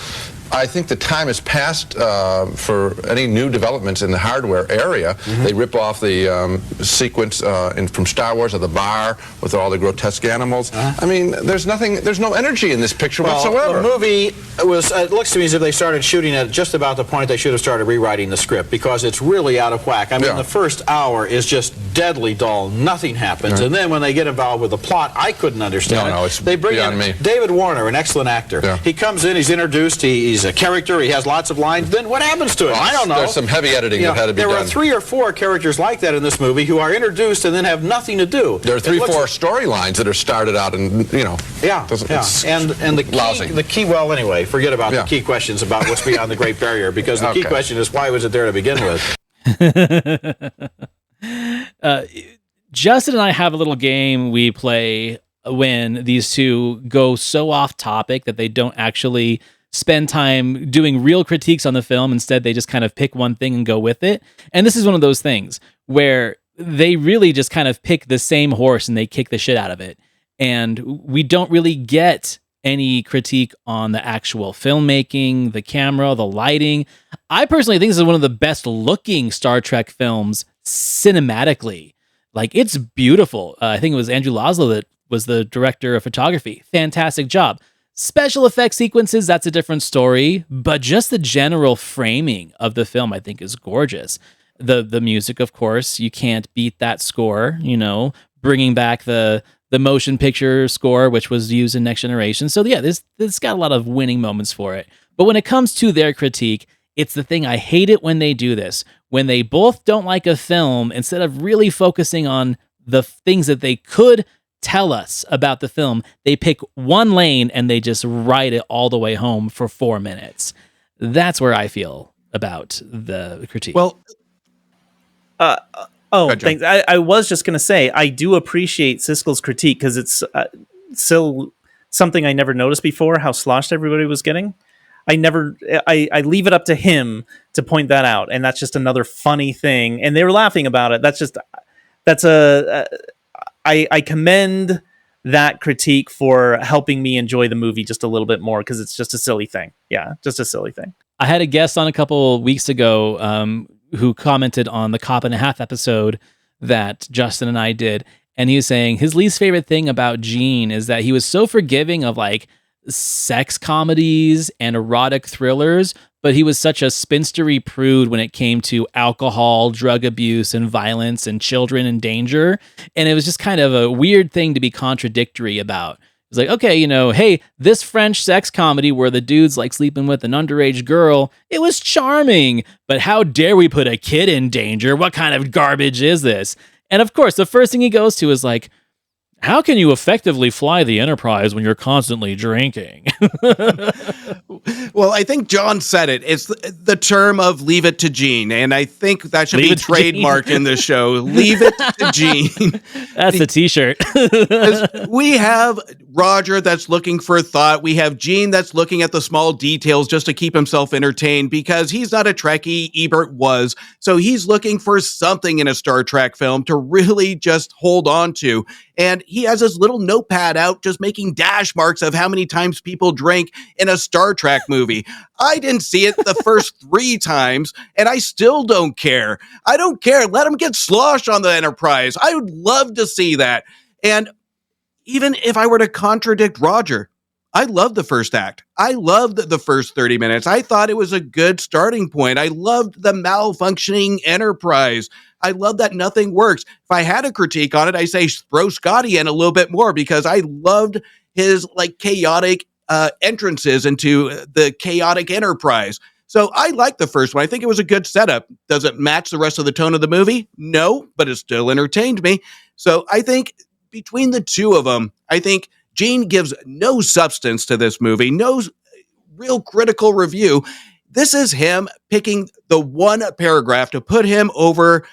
I think the time has passed for any new developments in the hardware area. They rip off the sequence from Star Wars of the bar with all the grotesque animals. I mean, there's no energy in this picture whatsoever. The movie it looks to me as if they started shooting at just about the point they should have started rewriting the script, because it's really out of whack. I mean, the first hour is just deadly dull. Nothing happens. And then when they get involved with the plot, I couldn't understand it. No, it's they bring beyond in me. David Warner, an excellent actor. He comes in, he's introduced, he's a character, he has lots of lines. Then what happens to him? I don't know. There's some heavy editing that had to be done. There are 3 or 4 characters like that in this movie who are introduced and then have nothing to do. There are 3 or 4 storylines that are started out and, you know. And the key, well, anyway, forget about the key questions about what's beyond the Great Barrier, because the key question is, why was it there to begin with? Justin and I have a little game we play when these two go so off topic that they don't actually spend time doing real critiques on the film. Instead, they just kind of pick one thing and go with it. And this is one of those things where they really just kind of pick the same horse and they kick the shit out of it. And we don't really get any critique on the actual filmmaking, the camera, the lighting. I personally think this is one of the best looking Star Trek films cinematically. Like, it's beautiful. I think it was Andrew Laszlo that was the director of photography. Fantastic job. Special effects sequences, that's a different story, but just the general framing of the film, I think, is gorgeous. The music, of course, you can't beat that score, you know, bringing back the motion picture score, which was used in Next Generation. So yeah, this got a lot of winning moments for it. But when it comes to their critique, it's the thing, I hate it when they do this. When they both don't like a film, instead of really focusing on the things that they could tell us about the film. They pick one lane and they just ride it all the way home for 4 minutes. That's where I feel about the critique. Well, ahead, thanks. I was just going to say, I do appreciate Siskel's critique because it's still something I never noticed before, how sloshed everybody was getting. I leave it up to him to point that out. And that's just another funny thing. And they were laughing about it. I commend that critique for helping me enjoy the movie just a little bit more because it's just a silly thing. Yeah, just a silly thing. I had a guest on a couple weeks ago who commented on the Cop and a Half episode that Justin and I did. And he was saying his least favorite thing about Gene is that he was so forgiving of like sex comedies and erotic thrillers, but he was such a spinstery prude when it came to alcohol, drug abuse, and violence and children in danger. And it was just kind of a weird thing to be contradictory about. It's like, okay, hey, this French sex comedy where the dude's like sleeping with an underage girl, it was charming, but how dare we put a kid in danger? What kind of garbage is this? And of course, the first thing he goes to is like, how can you effectively fly the Enterprise when you're constantly drinking? Well, I think John said it. It's the term of leave it to Gene. And I think that should be trademarked in the show. Leave it to Gene. That's the t-shirt. We have Roger that's looking for thought. We have Gene that's looking at the small details just to keep himself entertained because he's not a Trekkie. Ebert was. So he's looking for something in a Star Trek film to really just hold on to. And he has his little notepad out just making dash marks of how many times people drink in a Star Trek movie. I didn't see it the first 3 times, and I still don't care. I don't care. Let him get sloshed on the Enterprise. I would love to see that. And even if I were to contradict Roger, I loved the first act. I loved the first 30 minutes. I thought it was a good starting point. I loved the malfunctioning Enterprise. I love that nothing works. If I had a critique on it, I say throw Scotty in a little bit more because I loved his like chaotic entrances into the chaotic Enterprise. So I like the first one. I think it was a good setup. Does it match the rest of the tone of the movie? No, but it still entertained me. So I think between the two of them, I think Gene gives no substance to this movie, no real critical review. This is him picking the one paragraph to put him over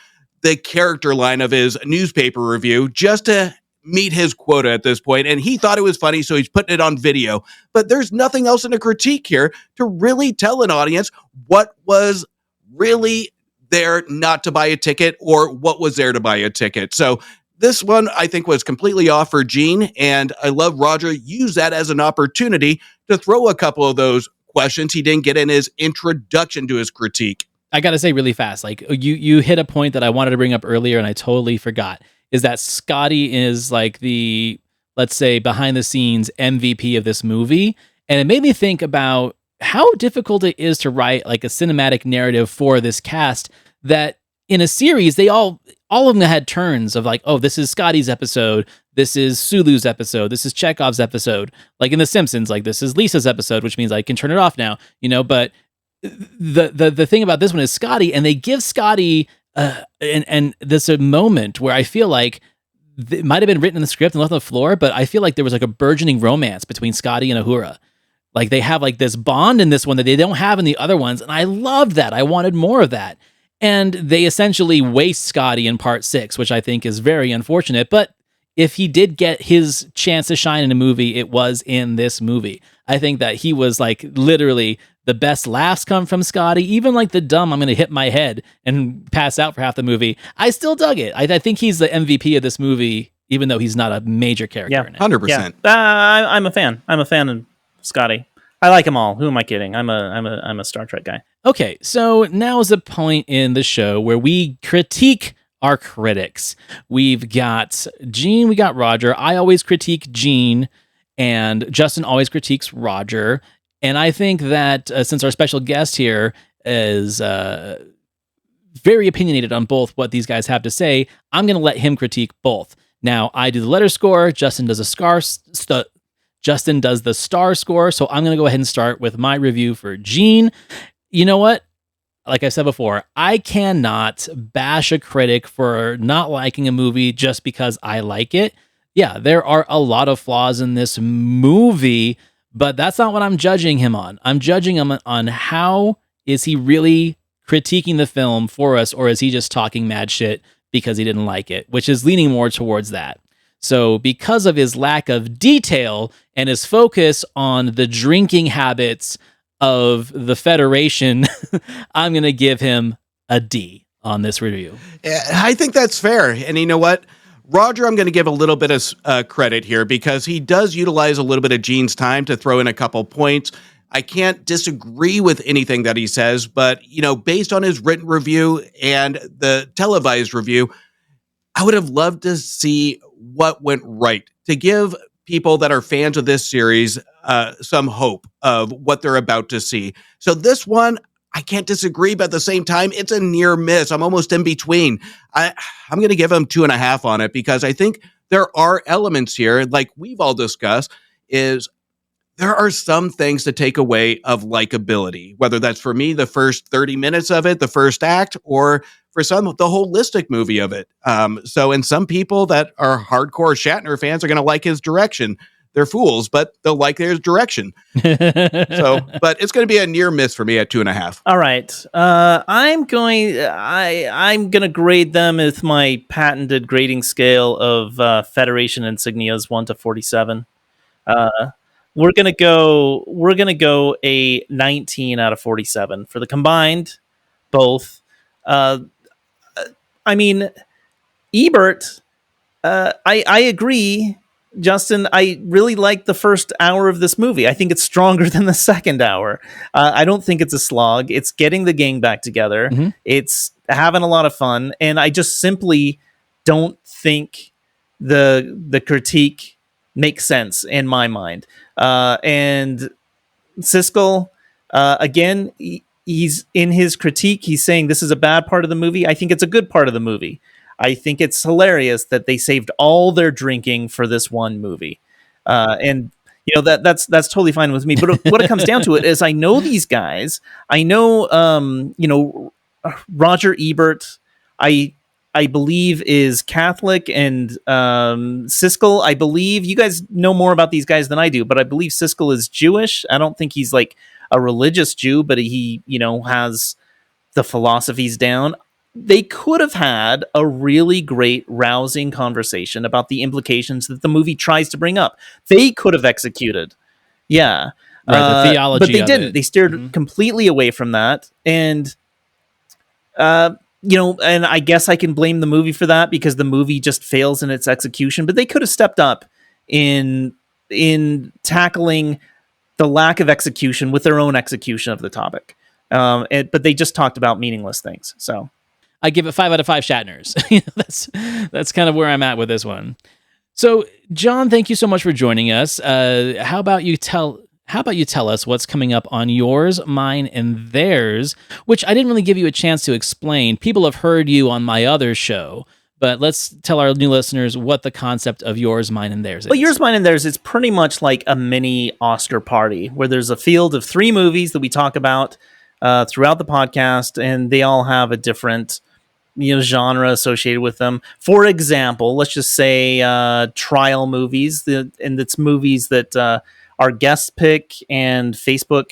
the character line of his newspaper review just to meet his quota at this point. And he thought it was funny, so he's putting it on video. But there's nothing else in a critique here to really tell an audience what was really there not to buy a ticket or what was there to buy a ticket. So this one, I think, was completely off for Gene, and I love Roger use that as an opportunity to throw a couple of those questions he didn't get in his introduction to his critique. I got to say really fast, like you hit a point that I wanted to bring up earlier and I totally forgot, is that Scotty is like the, let's say, behind the scenes MVP of this movie. And it made me think about how difficult it is to write like a cinematic narrative for this cast that in a series, they all of them had turns of like, oh, this is Scotty's episode. This is Sulu's episode. This is Chekhov's episode. Like in The Simpsons, like this is Lisa's episode, which means I can turn it off now, but the thing about this one is Scotty, and they give Scotty and this a moment where I feel like it might have been written in the script and left on the floor, but I feel like there was like a burgeoning romance between Scotty and Uhura. Like they have like this bond in this one that they don't have in the other ones, and I loved that. I wanted more of that. And they essentially waste Scotty in part 6, which I think is very unfortunate. But if he did get his chance to shine in a movie, it was in this movie. I think that he was like literally the best laughs come from Scotty. Even like the dumb, I'm going to hit my head and pass out for half the movie. I still dug it. I think he's the MVP of this movie, even though he's not a major character in it. 100%. Yeah. I'm a fan. I'm a fan of Scotty. I like them all. Who am I kidding? I'm a Star Trek guy. Okay, so now is a point in the show where we critique our critics. We've got Gene, we got Roger. I always critique Gene, and Justin always critiques Roger. And I think that since our special guest here is very opinionated on both what these guys have to say, I'm going to let him critique both. Now, I do the letter score. Justin does the star score. So I'm going to go ahead and start with my review for Gene. You know what? Like I said before, I cannot bash a critic for not liking a movie just because I like it. yeah, there are a lot of flaws in this movie, but that's not what I'm judging him on. I'm judging him on how is he really critiquing the film for us, or is he just talking mad shit because he didn't like it, which is leaning more towards that. So because of his lack of detail and his focus on the drinking habits of the Federation, I'm going to give him a D on this review. I think that's fair. And you know what? Roger, I'm going to give a little bit of credit here because he does utilize a little bit of Gene's time to throw in a couple points. I can't disagree with anything that he says, but, you know, based on his written review and the televised review, I would have loved to see what went right to give people that are fans of this series some hope of what they're about to see. So this one, I can't disagree, but at the same time, it's a near miss. I'm almost in between. I'm going to give him 2.5 on it because I think there are elements here, like we've all discussed, is there are some things to take away of likability, whether that's for me, the first 30 minutes of it, the first act, or for some, the holistic movie of it. So, and some people that are hardcore Shatner fans are going to like his direction. They're fools, but they'll like their direction. So, but it's going to be a near miss for me at 2.5. All right. I'm going to grade them with my patented grading scale of Federation insignias 1 to 47. We're gonna go a 19 out of 47 for the combined both. I mean, Ebert. I agree, Justin. I really like the first hour of this movie. I think it's stronger than the second hour. I don't think it's a slog. It's getting the gang back together. Mm-hmm. It's having a lot of fun, and I just simply don't think the critique makes sense in my mind. And Siskel, again, he's in his critique. He's saying this is a bad part of the movie. I think it's a good part of the movie. I think it's hilarious that they saved all their drinking for this one movie. And you know, that's totally fine with me. But what it comes down to it is I know these guys. I know, you know, Roger Ebert, I believe is Catholic, and Siskel, I believe, you guys know more about these guys than I do, but I believe Siskel is Jewish. I don't think he's like a religious Jew, but he, you know, has the philosophies down. They could have had a really great, rousing conversation about the implications that the movie tries to bring up. They could have executed. Yeah. Right, the theology but they of didn't. it. They steered completely away from that. And, you know, and I guess I can blame the movie for that because the movie just fails in its execution. But they could have stepped up in tackling the lack of execution with their own execution of the topic. But they just talked about meaningless things. So I give it 5 out of 5 Shatners. That's kind of where I'm at with this one. So, John, thank you so much for joining us. How about you tell us what's coming up on yours, mine, and theirs, which I didn't really give you a chance to explain. People have heard you on my other show, but let's tell our new listeners what the concept of yours, mine, and theirs is. Well, yours, mine, and theirs is pretty much like a mini Oscar party where there's a field of 3 movies that we talk about throughout the podcast, and they all have a different, you know, genre associated with them. For example, let's just say trial movies, and it's movies that our guest pick and Facebook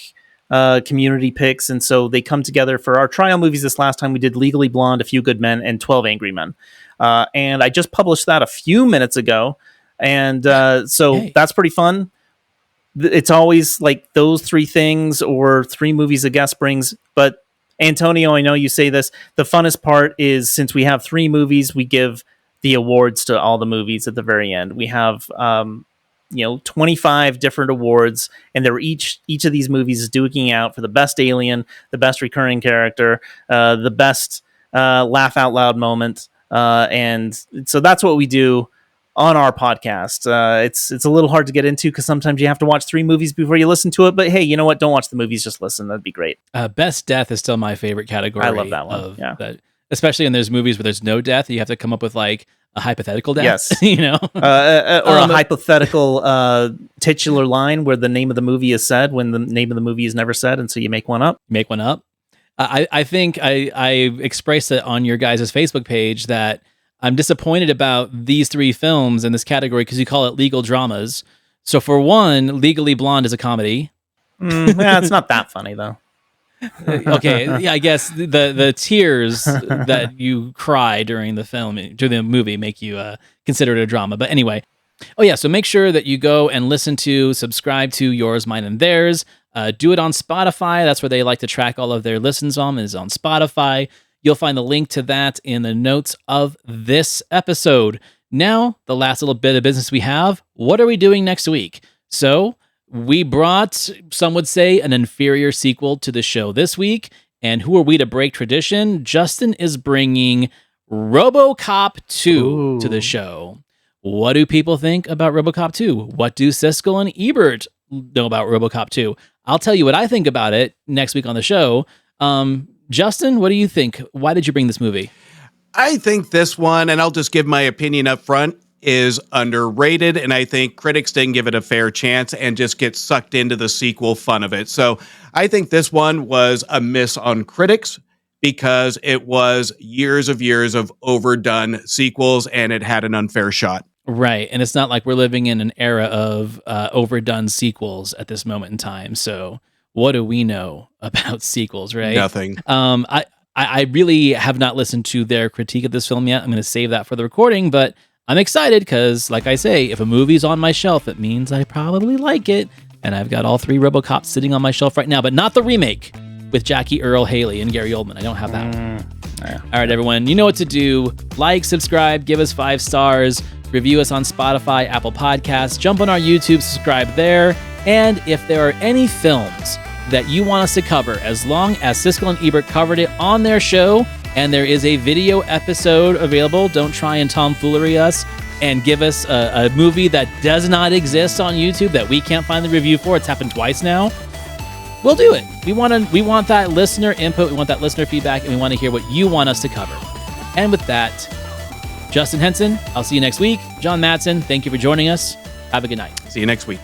community picks, and so they come together for our trial movies. This last time we did Legally Blonde, A Few Good Men, and 12 Angry Men. And I just published that a few minutes ago, and so that's pretty fun. It's always like those 3 things or 3 movies a guest brings. But Antonio, I know you say this, the funnest part is since we have 3 movies, we give the awards to all the movies at the very end. We have 25 different awards, and they're each of these movies is duking out for the best alien, the best recurring character, the best laugh out loud moment, and so that's what we do on our podcast. It's a little hard to get into because sometimes you have to watch 3 movies before you listen to it. But hey, you know what? Don't watch the movies, just listen. That'd be great. Best death is still my favorite category. I love that one. Yeah. That, especially in those movies where there's no death, you have to come up with like a hypothetical death. Yes. You know, or a hypothetical titular line where the name of the movie is said when the name of the movie is never said, and so you make one up. Make one up. I think I expressed it on your guys' Facebook page that I'm disappointed about these 3 films in this category because you call it legal dramas. So for one, Legally Blonde is a comedy. Yeah, it's not that funny though. Okay, yeah, I guess the tears that you cry during the movie make you consider it a drama. But anyway, oh yeah, so make sure that you go and subscribe to Yours, Mine, and Theirs. Do it on Spotify. That's where they like to track all of their listens on, is on Spotify. You'll find the link to that in the notes of this episode. Now, the last little bit of business we have, what are we doing next week? So, we brought, some would say, an inferior sequel to the show this week. And who are we to break tradition? Justin is bringing RoboCop 2 to the show. What do people think about RoboCop 2? What do Siskel and Ebert know about RoboCop 2? I'll tell you what I think about it next week on the show. Justin, what do you think? Why did you bring this movie? I think this one, and I'll just give my opinion up front, is underrated, and I think critics didn't give it a fair chance and just get sucked into the sequel fun of it. So I think this one was a miss on critics because it was years of overdone sequels, and it had an unfair shot. Right, and it's not like we're living in an era of overdone sequels at this moment in time. So what do we know about sequels, right? Nothing. I really have not listened to their critique of this film yet. I'm going to save that for the recording, but I'm excited because, like I say, if a movie's on my shelf, it means I probably like it. And I've got all 3 RoboCops sitting on my shelf right now, but not the remake with Jackie Earle Haley and Gary Oldman. I don't have that one. All right, everyone, you know what to do. Like, subscribe, give us 5 stars, review us on Spotify, Apple Podcasts, jump on our YouTube, subscribe there. And if there are any films that you want us to cover, as long as Siskel and Ebert covered it on their show, and there is a video episode available, don't try and tomfoolery us and give us a movie that does not exist on YouTube that we can't find the review for. It's happened twice now. We'll do it. We want that listener input, we want that listener feedback, and we want to hear what you want us to cover. And with that, Justin Henson, I'll see you next week. John Madsen, thank you for joining us. Have a good night. See you next week.